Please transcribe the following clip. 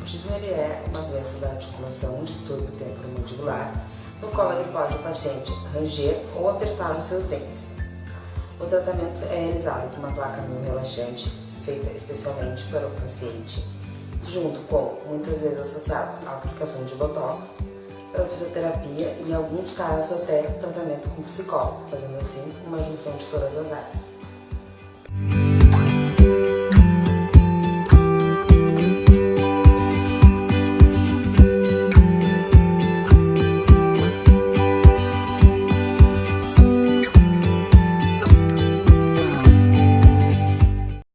bruxismo ele é uma doença da articulação, um distúrbio temporomandibular, no qual ele pode o paciente ranger ou apertar os seus dentes. O tratamento é realizado com uma placa mio-relaxante, feita especialmente para o paciente, junto com, muitas vezes associado à aplicação de botox, fisioterapia e, em alguns casos, até tratamento com psicólogo, fazendo assim uma junção de todas as áreas.